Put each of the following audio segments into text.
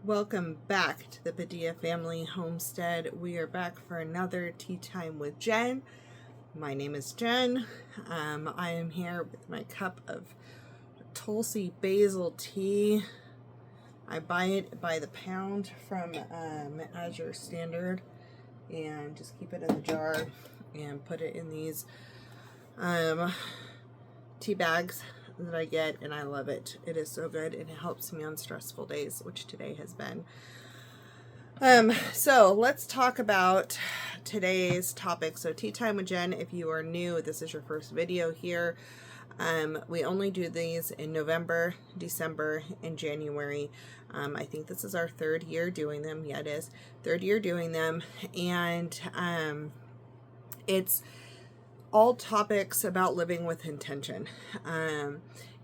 Welcome back to the Padilla Family Homestead. We are back for another tea time with Jen. My name is Jen. I am here with my cup of Tulsi basil tea. I buy it by the pound from Azure Standard and just keep it in the jar and put it in these tea bags that I get, and I love it. It is so good, and it helps me on stressful days, which today has been. So let's talk about today's topic. So tea time with Jen, if you are new, this is your first video here. We only do these in November, December, and January. I think this is our third year doing them. Yeah, it is. Third year doing them, and it's all topics about living with intention,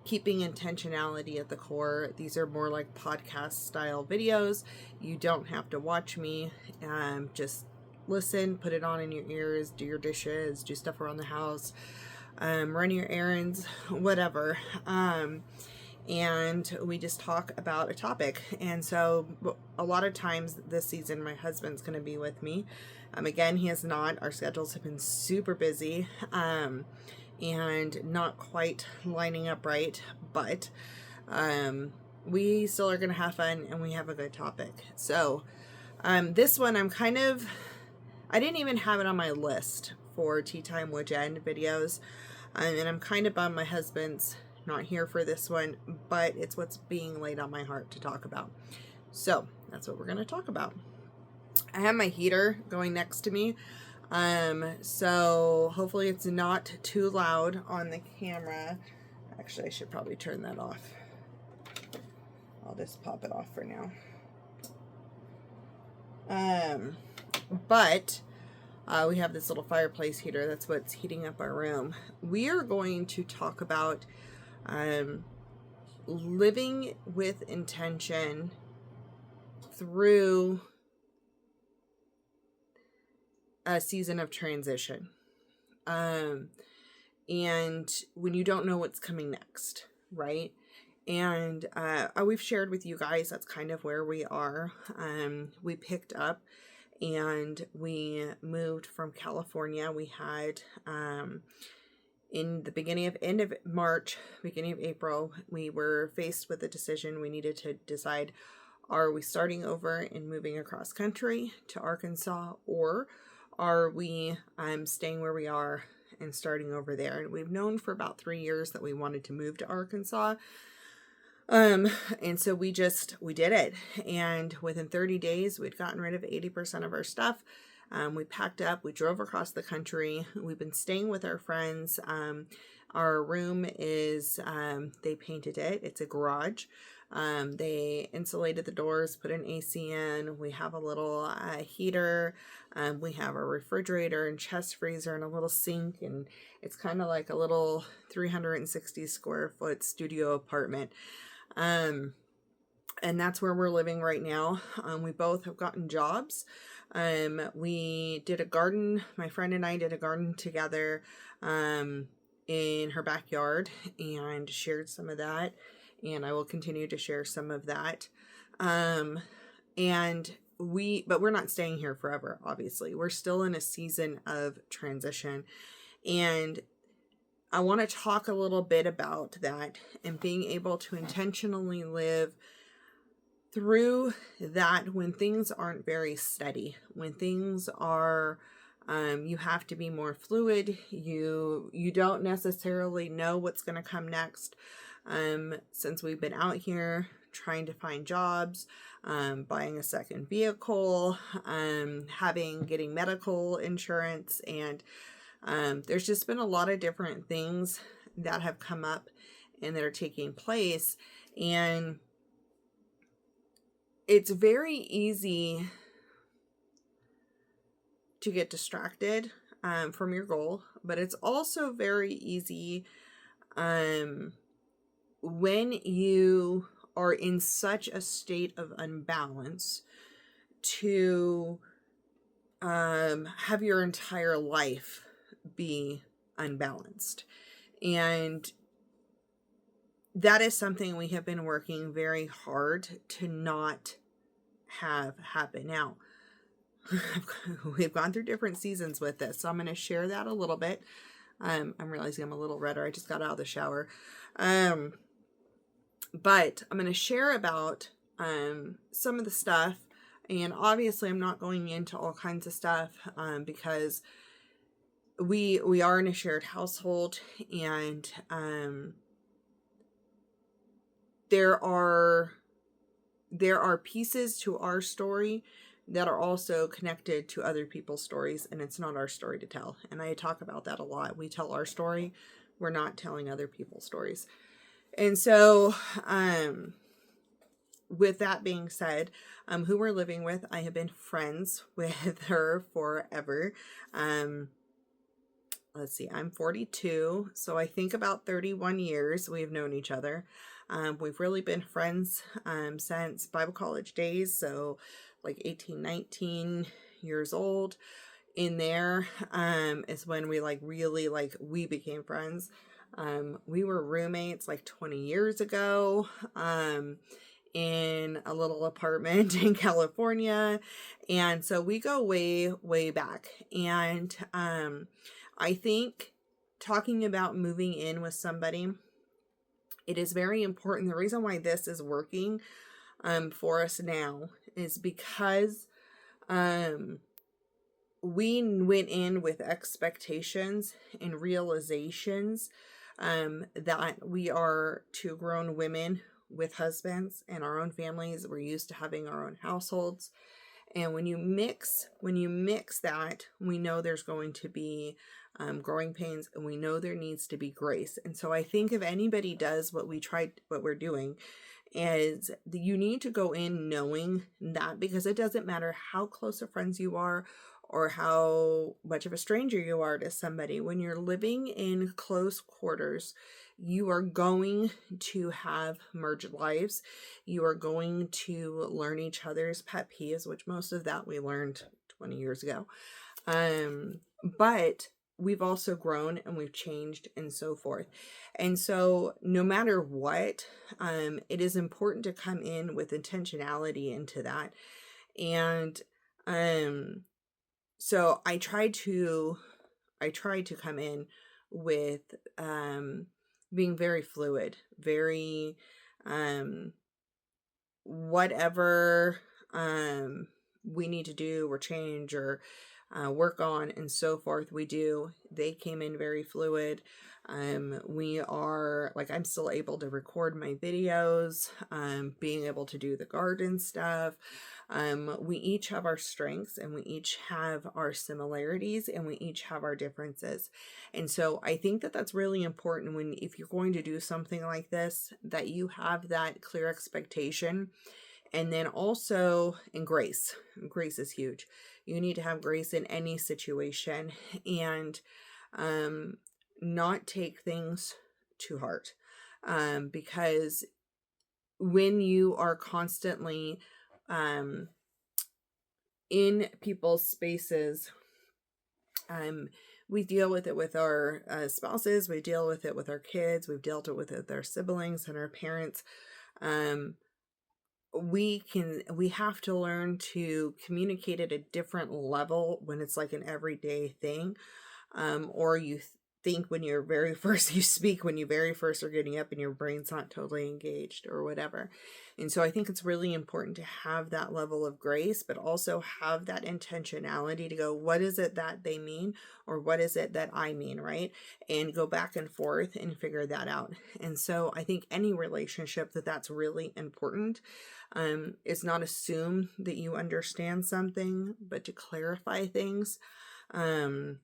keeping intentionality at the core. These are more like podcast style videos. You don't have to watch me, just listen, put it on in your ears, do your dishes, do stuff around the house, run your errands, whatever. And we just talk about a topic. And so a lot of times this season, my husband's going to be with me. Again, he is not. Our schedules have been super busy and not quite lining up right, but we still are going to have fun and we have a good topic. So this one, I didn't even have it on my list for Tea Time with Jen videos. And I'm kind of bummed my husband's not here for this one, but it's what's being laid on my heart to talk about. So that's what we're going to talk about. I have my heater going next to me. So hopefully it's not too loud on the camera. Actually, I should probably turn that off. I'll just pop it off for now. But we have this little fireplace heater. That's what's heating up our room. We are going to talk about living with intention through a season of transition. And when you don't know what's coming next, right? And we've shared with you guys, that's kind of where we are. We picked up and we moved from California. We had in the end of March, beginning of April, we were faced with a decision. We needed to decide, are we starting over and moving across country to Arkansas, or are we staying where we are and starting over there? And we've known for about 3 years that we wanted to move to Arkansas. And so we did it. And within 30 days, we'd gotten rid of 80% of our stuff. We packed up, we drove across the country. We've been staying with our friends. Our room is, they painted it. It's a garage. They insulated the doors, put an AC in. We have a little heater. We have a refrigerator and chest freezer and a little sink. And it's kind of like a little 360 square foot studio apartment. And that's where we're living right now. We both have gotten jobs. We did a garden. My friend and I did a garden together in her backyard and shared some of that. And I will continue to share some of that. But we're not staying here forever, obviously. We're still in a season of transition. And I want to talk a little bit about that and being able to intentionally live through that when things aren't very steady, when things are, you have to be more fluid. You don't necessarily know what's going to come next. Since we've been out here trying to find jobs, buying a second vehicle, getting medical insurance, and there's just been a lot of different things that have come up and that are taking place. And it's very easy to get distracted from your goal, but it's also very easy when you are in such a state of unbalance to have your entire life be unbalanced. And that is something we have been working very hard to not have happened. Now, we've gone through different seasons with this, so I'm going to share that a little bit. I'm realizing I'm a little redder. I just got out of the shower. But I'm going to share about some of the stuff. And obviously, I'm not going into all kinds of stuff because we are in a shared household, and there are pieces to our story that are also connected to other people's stories, and it's not our story to tell. And I talk about that a lot. We tell our story. We're not telling other people's stories. And so, with that being said, who we're living with, I have been friends with her forever. Let's see, I'm 42, so I think about 31 years we've known each other. We've really been friends since Bible college days, so like 18, 19 years old. In there is when we we became friends. We were roommates like 20 years ago in a little apartment in California. And so we go way, way back. And I think talking about moving in with somebody, it is very important. The reason why this is working for us now is because we went in with expectations and realizations that we are two grown women with husbands and our own families. We're used to having our own households. And when you mix that, we know there's going to be growing pains, and we know there needs to be grace. And so I think if anybody does what we're doing, is you need to go in knowing that, because it doesn't matter how close of friends you are or how much of a stranger you are to somebody. When you're living in close quarters, you are going to have merged lives. You are going to learn each other's pet peeves, which most of that we learned 20 years ago. But we've also grown and we've changed and so forth. And so no matter what, it is important to come in with intentionality into that. And so I tried to come in with being very fluid, very whatever we need to do or change or work on and so forth, we do. They came in very fluid. We are I'm still able to record my videos, being able to do the garden stuff. We each have our strengths and we each have our similarities and we each have our differences. And so I think that that's really important if you're going to do something like this, that you have that clear expectation. And then also in grace. Grace is huge. You need to have grace in any situation and not take things too hard. Because when you are constantly in people's spaces, we deal with it with our spouses, we deal with it with our kids, we've dealt with it with our siblings and our parents. We have to learn to communicate at a different level when it's like an everyday thing. Or you think when you're very first, you speak when you very first are getting up and your brain's not totally engaged or whatever. And so I think it's really important to have that level of grace, but also have that intentionality to go, what is it that they mean? Or what is it that I mean, right? And go back and forth and figure that out. And so I think any relationship that's really important. Is not assume that you understand something, but to clarify things. And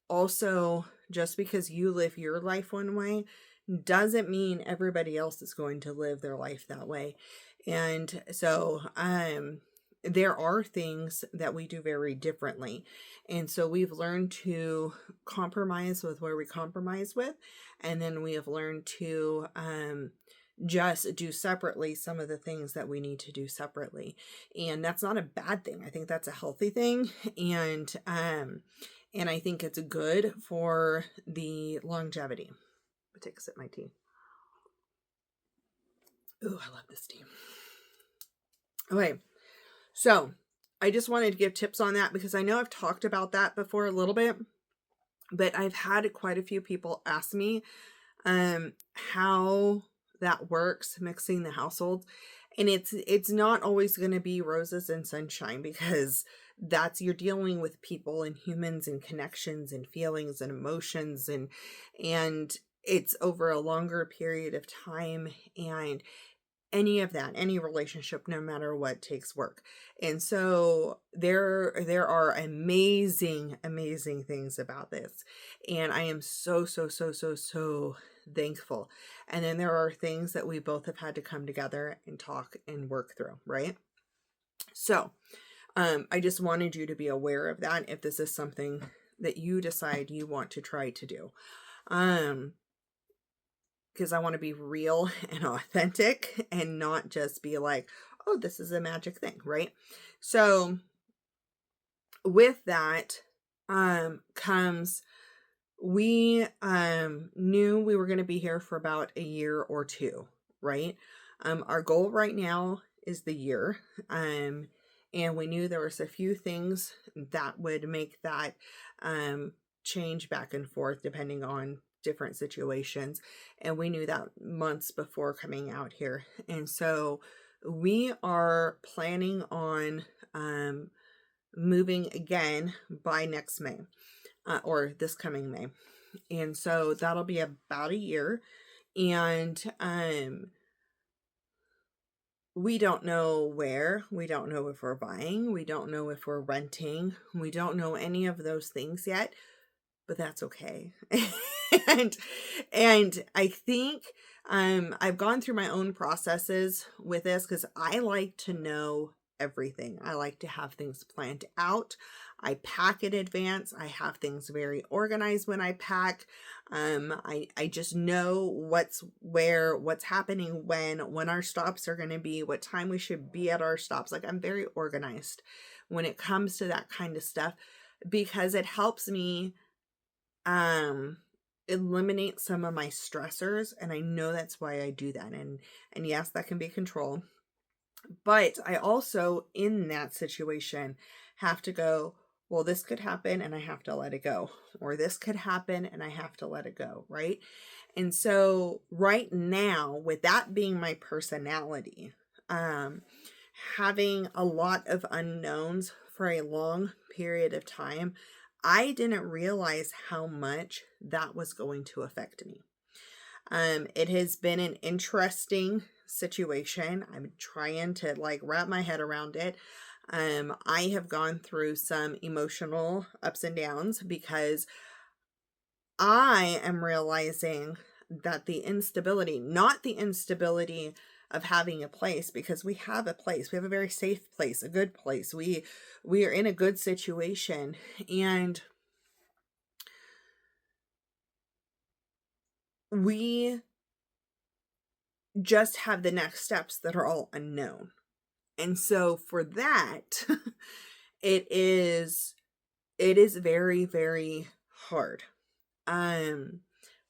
also, just because you live your life one way doesn't mean everybody else is going to live their life that way. And so there are things that we do very differently. And so we've learned to compromise with where we compromise with. And then we have learned to just do separately some of the things that we need to do separately. And that's not a bad thing. I think that's a healthy thing. And I think it's good for the longevity. I'll take a sip of my tea. Ooh, I love this tea. Okay, so I just wanted to give tips on that because I know I've talked about that before a little bit, but I've had quite a few people ask me how that works, mixing the households. And it's not always going to be roses and sunshine, because that's, you're dealing with people and humans and connections and feelings and emotions, and it's over a longer period of time, and any of that, any relationship, no matter what, takes work. And so there are amazing things about this, and I am so thankful. And then there are things that we both have had to come together and talk and work through, right? So I just wanted you to be aware of that if this is something that you decide you want to try to do. Because I want to be real and authentic and not just be like, oh, this is a magic thing, right? So with that comes, we knew we were going to be here for about a year or two, right? Our goal right now is the year. And we knew there was a few things that would make that change back and forth depending on different situations. And we knew that months before coming out here. And so we are planning on moving again by next May, or this coming May. And so that'll be about a year. And we don't know where, we don't know if we're buying, we don't know if we're renting, we don't know any of those things yet, but that's okay. and and I think I've gone through my own processes with this because I like to know everything. I like to have things planned out. I pack in advance. I have things very organized when I pack. I just know what's where, what's happening when our stops are going to be, what time we should be at our stops. Like, I'm very organized when it comes to that kind of stuff, because it helps me eliminate some of my stressors, and I know that's why I do that. And yes, that can be control, but I also, in that situation, have to go, well, this could happen and I have to let it go, or this could happen and I have to let it go, right? And so right now, with that being my personality, um having a lot of unknowns for a long period of time, I didn't realize how much that was going to affect me. It has been an interesting situation. I'm trying to like wrap my head around it. I have gone through some emotional ups and downs because I am realizing that the instability, not the instability of having a place, because we have a place. We have a very safe place, a good place. We are in a good situation, and we just have the next steps that are all unknown. And so for that, it is very hard um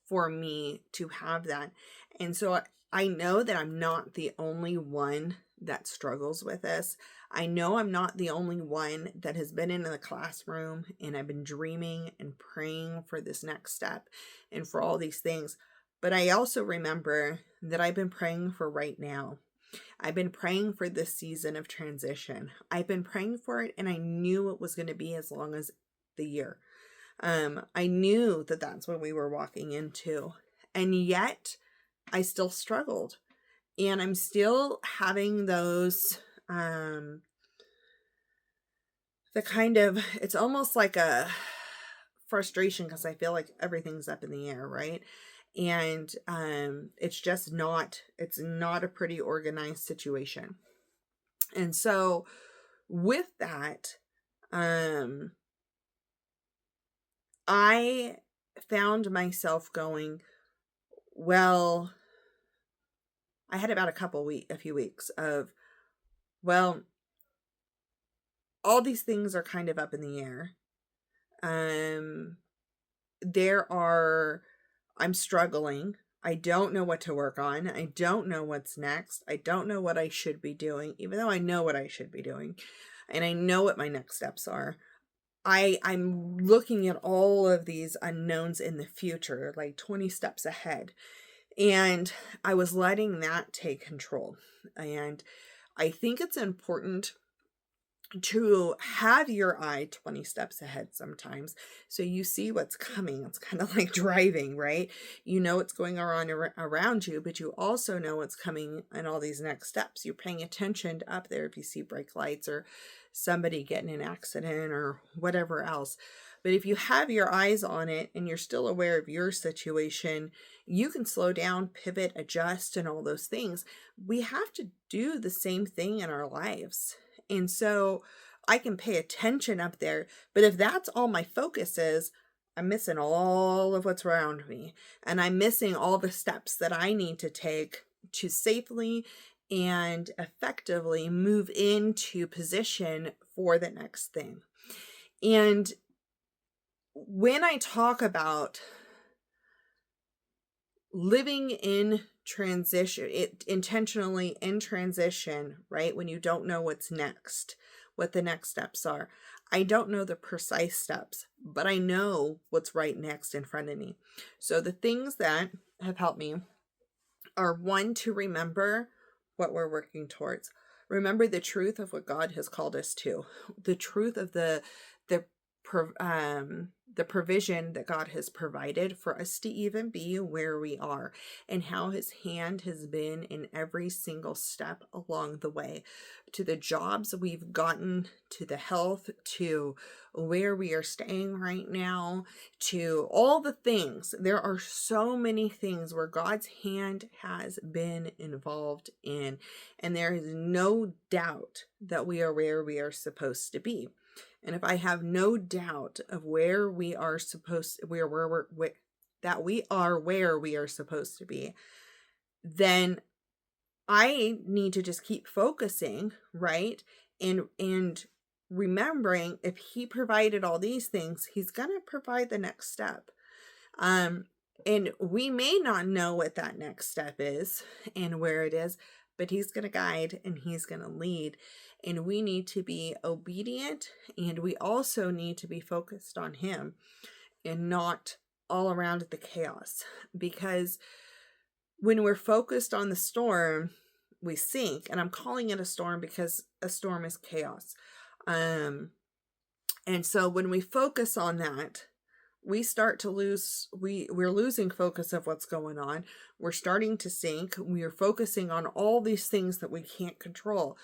for me to have that. And so I know that I'm not the only one that struggles with this. I know I'm not the only one that has been in the classroom and I've been dreaming and praying for this next step and for all these things. But I also remember that I've been praying for right now. I've been praying for this season of transition. I've been praying for it, and I knew it was going to be as long as the year. I knew that that's what we were walking into, and yet I still struggled, and I'm still having those, the kind of, it's almost like a frustration because I feel like everything's up in the air, right? And it's just not, it's not a pretty organized situation. And so with that, I found myself going, well, I had about a few weeks of, well, all these things are kind of up in the air. Um, there are, I'm struggling. I don't know what to work on. I don't know what's next. I don't know what I should be doing, even though I know what I should be doing. And I know what my next steps are. I'm looking at all of these unknowns in the future, like 20 steps ahead. And I was letting that take control. And I think it's important to have your eye 20 steps ahead sometimes, so you see what's coming. It's kind of like driving, right? You know what's going on around you, but you also know what's coming in all these next steps. You're paying attention up there if you see brake lights or somebody getting in an accident or whatever else. But if you have your eyes on it and you're still aware of your situation, you can slow down, pivot, adjust, and all those things. We have to do the same thing in our lives. And so I can pay attention up there, but if that's all my focus is, I'm missing all of what's around me, and I'm missing all the steps that I need to take to safely and effectively move into position for the next thing. And when I talk about living in transition, it intentionally in transition, right? When you don't know what's next, what the next steps are. I don't know the precise steps, but I know what's right next in front of me. So the things that have helped me are, one, to remember what we're working towards. Remember the truth of what God has called us to, the truth of the provision that God has provided for us to even be where we are, and how his hand has been in every single step along the way, to the jobs we've gotten, to the health, to where we are staying right now, to all the things. There are so many things where God's hand has been involved in, and there is no doubt that we are where we are supposed to be. And if I have no doubt of where we are supposed, that we are where we are supposed to be, then I need to just keep focusing, right? And remembering, if he provided all these things, he's going to provide the next step. And we may not know what that next step is and where it is, but he's going to guide and he's going to lead. And we need to be obedient, and we also need to be focused on him and not all around the chaos. Because when we're focused on the storm, we sink. And I'm calling it a storm because a storm is chaos. And so when we focus on that, we start to lose, we're losing focus of what's going on. We're starting to sink. We are focusing on all these things that we can't control.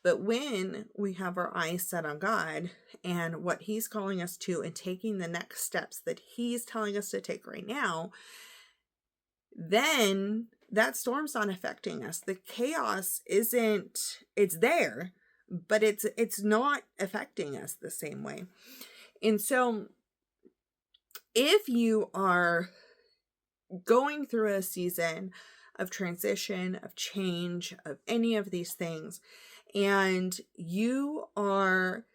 But when we have our eyes set on God and what he's calling us to, and taking the next steps that he's telling us to take right now, then that storm's not affecting us. The chaos isn't, it's there, but it's not affecting us the same way. And so if you are going through a season of transition, of change, of any of these things, and you are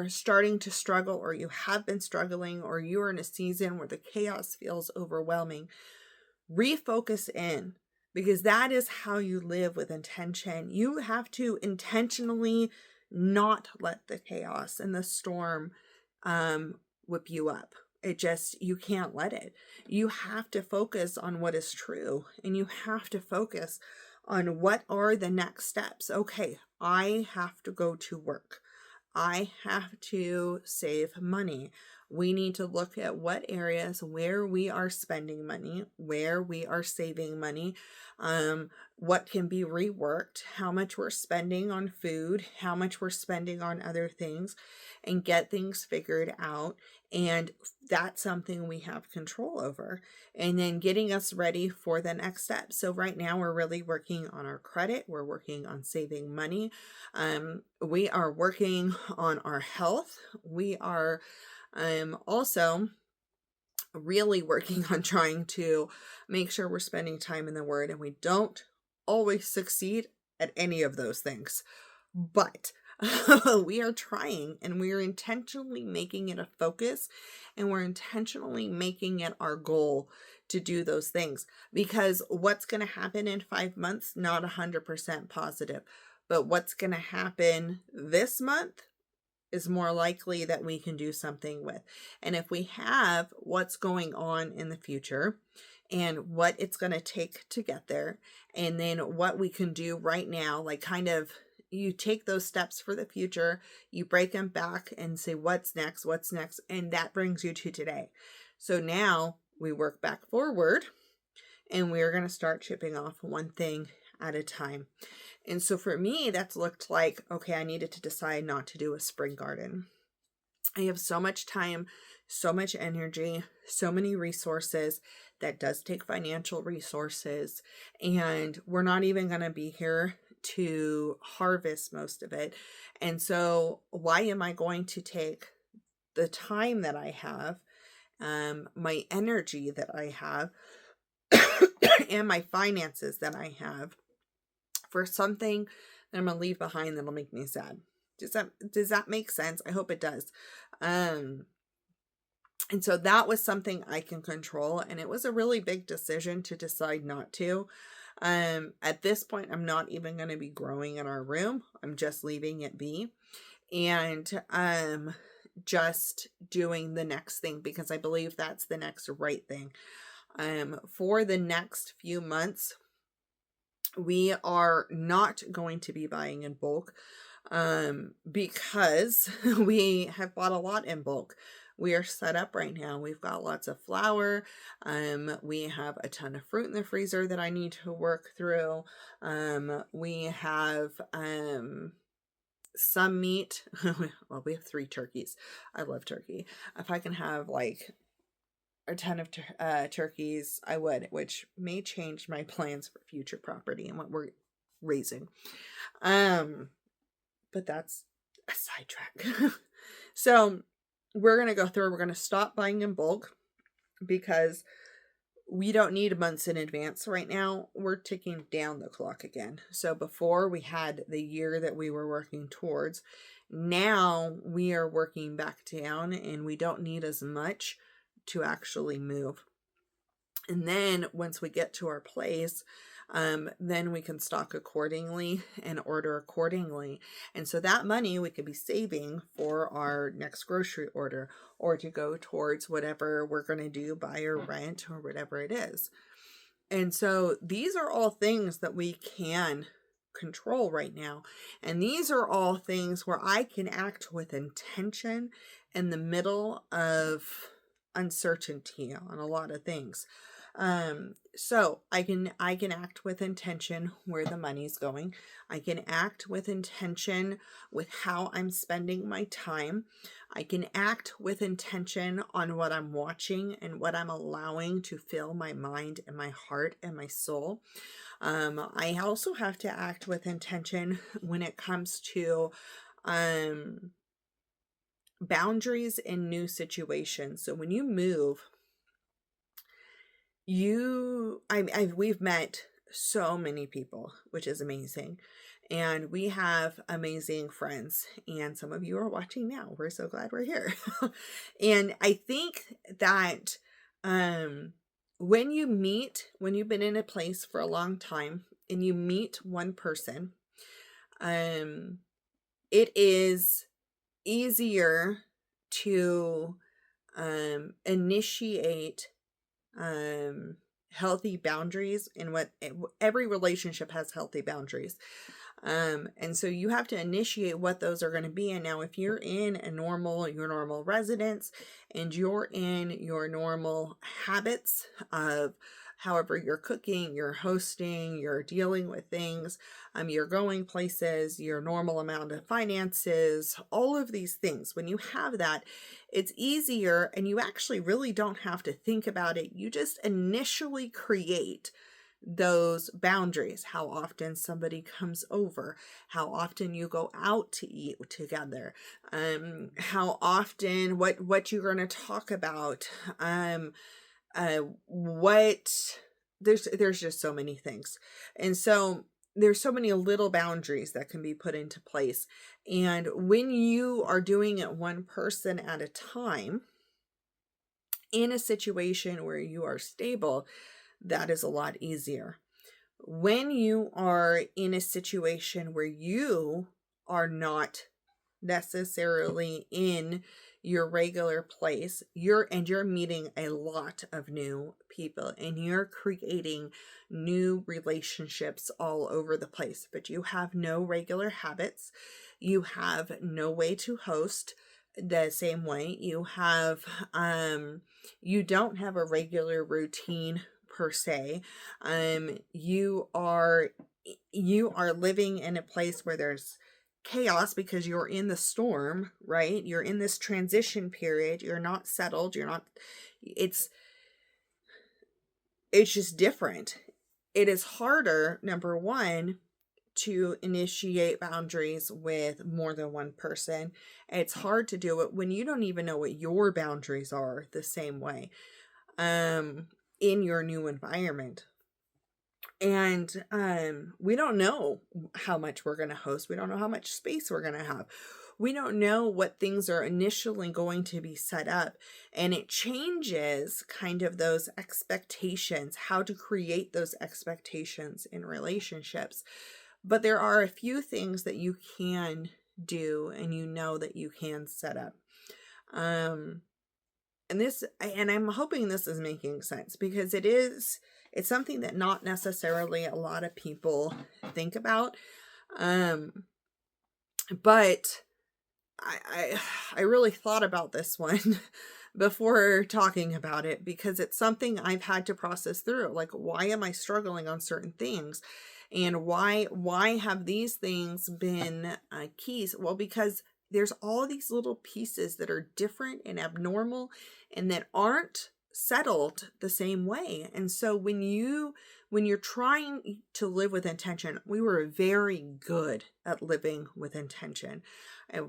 starting to struggle, or you have been struggling, or you're in a season where the chaos feels overwhelming, refocus in, because that is how you live with intention. You have to intentionally not let the chaos and the storm whip you up. You can't let it. You have to focus on what is true, and you have to focus on what are the next steps. Okay, I have to go to work. I have to save money. We need to look at what areas where we are spending money, where we are saving money, what can be reworked, how much we're spending on food, how much we're spending on other things, and get things figured out. And that's something we have control over. And then getting us ready for the next step. So right now we're really working on our credit. We're working on saving money. We are working on our health. We are also really working on trying to make sure we're spending time in the Word, and we don't always succeed at any of those things. But We are trying, and we are intentionally making it a focus, and we're intentionally making it our goal to do those things, because what's going to happen in 5 months, not 100% positive, but what's going to happen this month is more likely that we can do something with. And if we have what's going on in the future and what it's going to take to get there, and then what we can do right now, like kind of you take those steps for the future, you break them back and say, what's next? And that brings you to today. So now we work back forward, and we're going to start chipping off one thing at a time. And so for me, that's looked like, okay, I needed to decide not to do a spring garden. I have so much time, so much energy, so many resources. That does take financial resources. And we're not even going to be here to harvest most of it. And so why am I going to take the time that I have, my energy that I have, and my finances that I have for something that I'm gonna leave behind that'll make me sad? Does that make sense? I hope it does. And so that was something I can control, and it was a really big decision to decide not to. At this point, I'm not even going to be growing in our room. I'm just leaving it be, and just doing the next thing, because I believe that's the next right thing. For the next few months, we are not going to be buying in bulk, because we have bought a lot in bulk. We are set up right now. We've got lots of flour. We have a ton of fruit in the freezer that I need to work through. We have some meat. Well, we have 3 turkeys. I love turkey. If I can have like a ton of turkeys, I would, which may change my plans for future property and what we're raising. But that's a sidetrack. So we're going to go through, we're going to stop buying in bulk, because we don't need months in advance right now. We're ticking down the clock again. So before we had the year that we were working towards, now we are working back down, and we don't need as much to actually move. And then once we get to our place, then we can stock accordingly and order accordingly. And so that money we could be saving for our next grocery order, or to go towards whatever we're going to do, buy or rent, or whatever it is. And so these are all things that we can control right now. And these are all things where I can act with intention in the middle of uncertainty on a lot of things. So I can act with intention where the money's going. I can act with intention with how I'm spending my time. I can act with intention on what I'm watching and what I'm allowing to fill my mind and my heart and my soul. I also have to act with intention when it comes to boundaries in new situations. So when you move, we've met so many people, which is amazing. And we have amazing friends. And some of you are watching now. We're so glad we're here. And I think that when you've been in a place for a long time and you meet one person, it is easier to initiate healthy boundaries. In what every relationship has healthy boundaries. And so you have to initiate what those are going to be. And now if you're in your normal residence, and you're in your normal habits of however you're cooking, you're hosting, you're dealing with things, you're going places, your normal amount of finances, all of these things, when you have that, it's easier, and you actually really don't have to think about it. You just initially create those boundaries. How often somebody comes over, how often you go out to eat together, how often, what you're going to talk about, what there's just so many things. And so there's so many little boundaries that can be put into place. And when you are doing it one person at a time in a situation where you are stable, that is a lot easier. When you are in a situation where you are not necessarily in your regular place, you're meeting a lot of new people and you're creating new relationships all over the place, but you have no regular habits, you have no way to host the same way, you don't have a regular routine per se. You are living in a place where there's chaos because you're in the storm, right? You're in this transition period. You're not settled. It's just different. It is harder, number one, to initiate boundaries with more than one person. It's hard to do it when you don't even know what your boundaries are the same way, in your new environment. And we don't know how much we're going to host. We don't know how much space we're going to have. We don't know what things are initially going to be set up. And it changes kind of those expectations, how to create those expectations in relationships. But there are a few things that you can do and that you can set up. And I'm hoping this is making sense, because it's something that not necessarily a lot of people think about. But I really thought about this one before talking about it, because it's something I've had to process through. Like, why am I struggling on certain things? And why have these things been keys? Well, because there's all these little pieces that are different and abnormal and that aren't settled the same way. And so when you're trying to live with intention, we were very good at living with intention,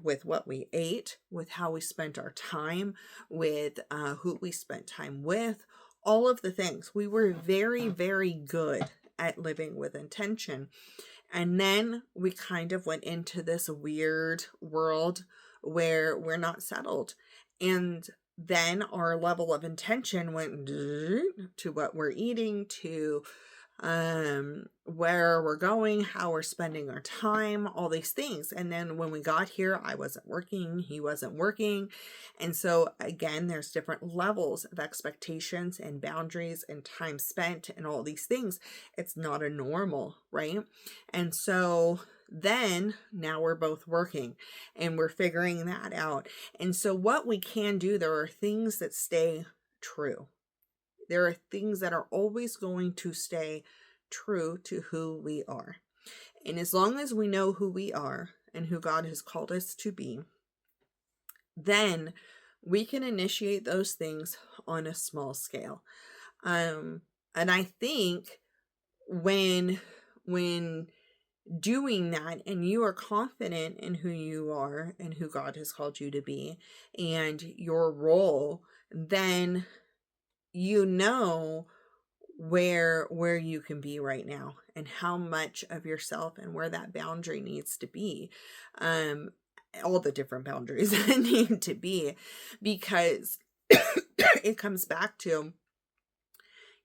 with what we ate, with how we spent our time, with who we spent time with, all of the things. We were very, very good at living with intention. And then we kind of went into this weird world where we're not settled. And then our level of intention went to what we're eating, to where we're going, how we're spending our time, all these things. And then when we got here, I wasn't working, he wasn't working. And so again, there's different levels of expectations and boundaries and time spent and all these things. It's not a normal, right? And so then now we're both working and we're figuring that out. And so what we can do, there are things that stay true. There are things that are always going to stay true to who we are. And as long as we know who we are and who God has called us to be, then we can initiate those things on a small scale. And I think when doing that and you are confident in who you are and who God has called you to be and your role, then you know where you can be right now and how much of yourself and where that boundary needs to be. All the different boundaries that need to be, because it comes back to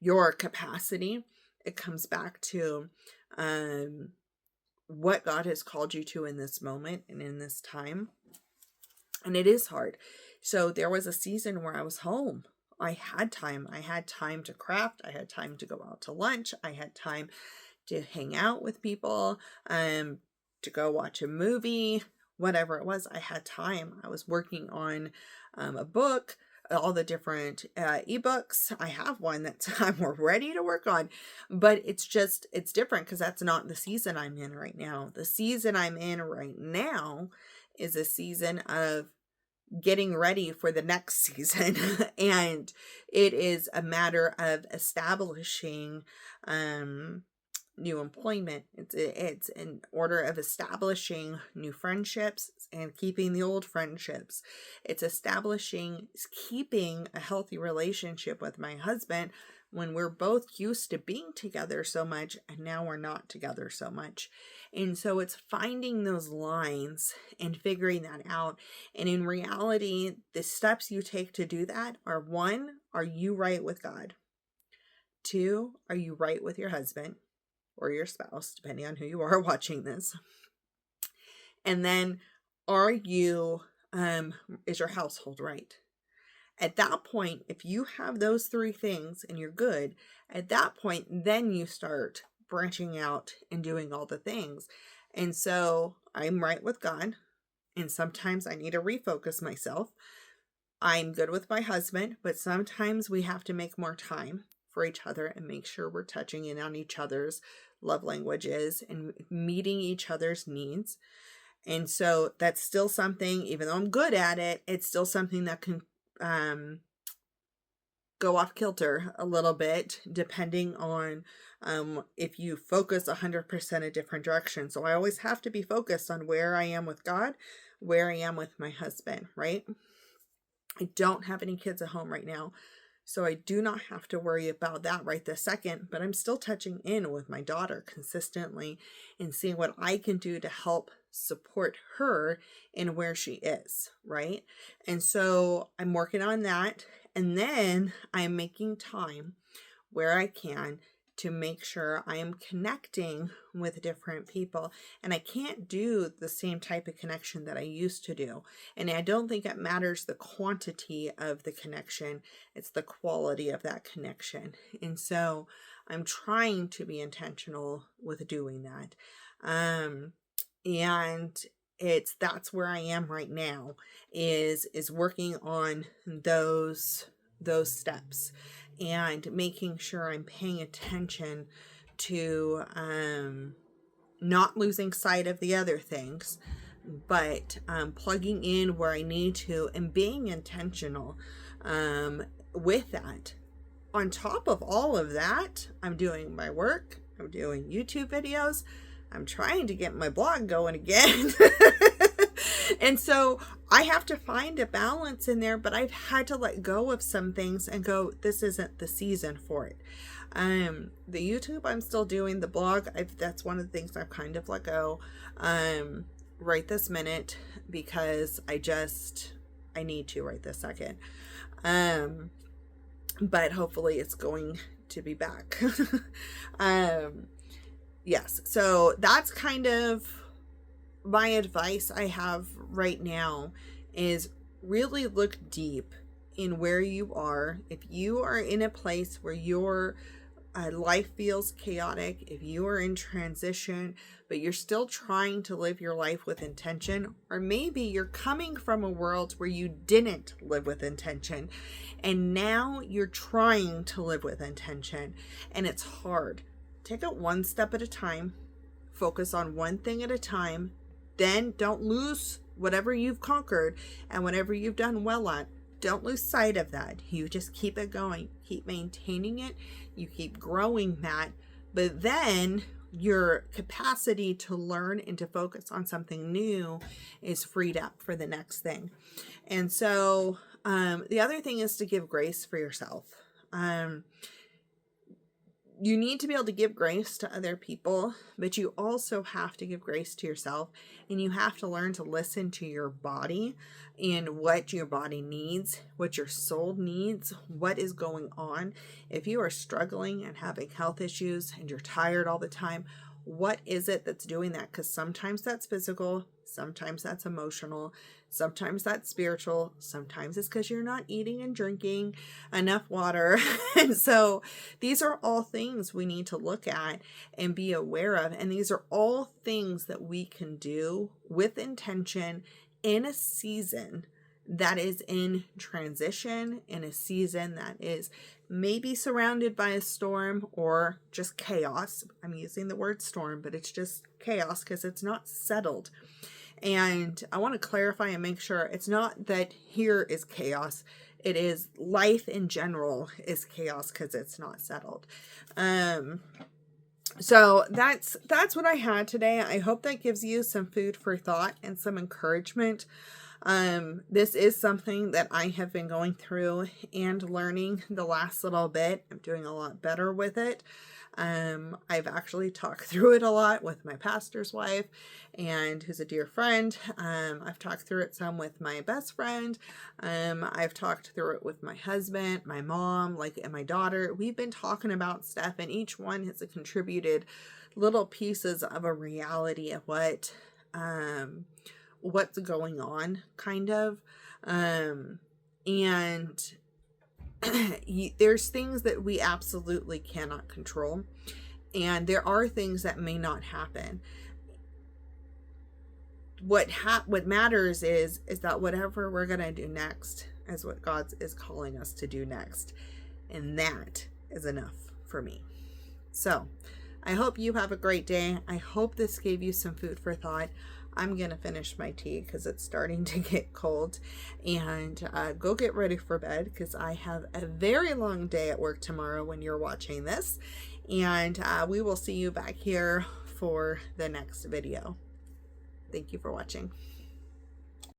your capacity. It comes back to what God has called you to in this moment and in this time. And it is hard. So there was a season where I was home. I had time. I had time to craft. I had time to go out to lunch. I had time to hang out with people, to go watch a movie, whatever it was. I had time. I was working on a book, all the different e-books. I have one that I'm ready to work on, but it's different because that's not the season I'm in right now. The season I'm in right now is a season of getting ready for the next season. And it is a matter of establishing new employment. It's an order of establishing new friendships and keeping the old friendships. It's keeping a healthy relationship with my husband, when we're both used to being together so much and now we're not together so much. And so it's finding those lines and figuring that out. And in reality, the steps you take to do that are: 1, are you right with God? 2, are you right with your husband or your spouse, depending on who you are watching this? And then, are you, is your household right? At that point, if you have those 3 things and you're good, at that point, then you start branching out and doing all the things. And so I'm right with God, and sometimes I need to refocus myself. I'm good with my husband, but sometimes we have to make more time for each other and make sure we're touching in on each other's love languages and meeting each other's needs. And so that's still something, even though I'm good at it, it's still something that can go off kilter a little bit, depending on if you focus 100% a different direction. So I always have to be focused on where I am with God, where I am with my husband, right? I don't have any kids at home right now, so I do not have to worry about that right this second, but I'm still touching in with my daughter consistently and seeing what I can do to help support her in where she is, right? And so I'm working on that, and then I'm making time where I can to make sure I am connecting with different people. And I can't do the same type of connection that I used to do. And I don't think it matters the quantity of the connection, it's the quality of that connection. And so I'm trying to be intentional with doing that. And that's where I am right now, is working on those steps and making sure I'm paying attention to not losing sight of the other things, but plugging in where I need to and being intentional with that. On top of all of that, I'm doing my work, I'm doing YouTube videos, I'm trying to get my blog going again. And so I have to find a balance in there, but I've had to let go of some things and go, this isn't the season for it. The YouTube, I'm still doing. The blog, that's one of the things I've kind of let go right this minute, because I need to right this second. But hopefully it's going to be back. Yes, so that's kind of my advice I have right now, is really look deep in where you are. If you are in a place where your life feels chaotic, if you are in transition, but you're still trying to live your life with intention, or maybe you're coming from a world where you didn't live with intention and now you're trying to live with intention and it's hard. Take it one step at a time, focus on one thing at a time. Then don't lose whatever you've conquered and whatever you've done well at. Don't lose sight of that. You just keep it going, keep maintaining it, you keep growing that. But then your capacity to learn and to focus on something new is freed up for the next thing. And so the other thing is to give grace for yourself. You need to be able to give grace to other people, but you also have to give grace to yourself, and you have to learn to listen to your body and what your body needs, what your soul needs, what is going on. If you are struggling and having health issues and you're tired all the time, what is it that's doing that? Because sometimes that's physical, sometimes that's emotional, sometimes that's spiritual, sometimes it's because you're not eating and drinking enough water. And so these are all things we need to look at and be aware of. And these are all things that we can do with intention in a season that is in transition, in a season that is maybe surrounded by a storm or just chaos. I'm using the word storm, but it's just chaos because it's not settled. And I want to clarify and make sure it's not that here is chaos. It is life in general is chaos because it's not settled. So that's what I had today. I hope that gives you some food for thought and some encouragement. This is something that I have been going through and learning the last little bit. I'm doing a lot better with it. I've actually talked through it a lot with my pastor's wife, and who's a dear friend. I've talked through it some with my best friend. I've talked through it with my husband, my mom, and my daughter. We've been talking about stuff, and each one has contributed little pieces of a reality of what's going on, kind of. And there's things that we absolutely cannot control, and there are things that may not happen. What matters is that whatever we're gonna do next is what God is calling us to do next, and that is enough for me. So I hope you have a great day. I hope this gave you some food for thought. I'm going to finish my tea because it's starting to get cold, and go get ready for bed because I have a very long day at work tomorrow when you're watching this, and we will see you back here for the next video. Thank you for watching.